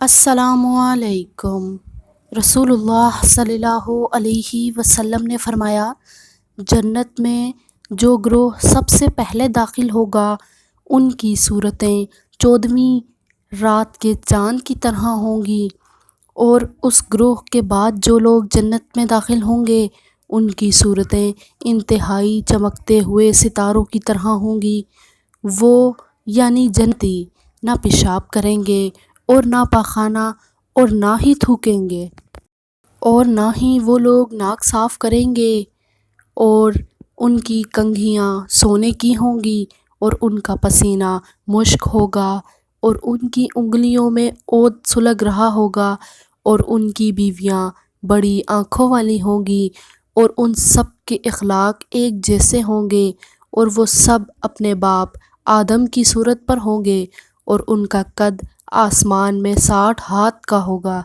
السلام علیکم۔ رسول اللہ صلی اللہ علیہ وسلم نے فرمایا، جنت میں جو گروہ سب سے پہلے داخل ہوگا ان کی صورتیں 14ویں رات کے چاند کی طرح ہوں گی، اور اس گروہ کے بعد جو لوگ جنت میں داخل ہوں گے ان کی صورتیں انتہائی چمکتے ہوئے ستاروں کی طرح ہوں گی۔ وہ یعنی جنتی نہ پیشاب کریں گے اور نہ پاخانہ اور نہ ہی تھوکیں گے، اور نہ ہی وہ لوگ ناک صاف کریں گے، اور ان کی کنگھیاں سونے کی ہوں گی اور ان کا پسینہ مشک ہوگا، اور ان کی انگلیوں میں عود سلگ رہا ہوگا، اور ان کی بیویاں بڑی آنکھوں والی ہوں گی، اور ان سب کے اخلاق ایک جیسے ہوں گے، اور وہ سب اپنے باپ آدم کی صورت پر ہوں گے، اور ان کا قد آسمان میں 60 ہاتھ کا ہوگا۔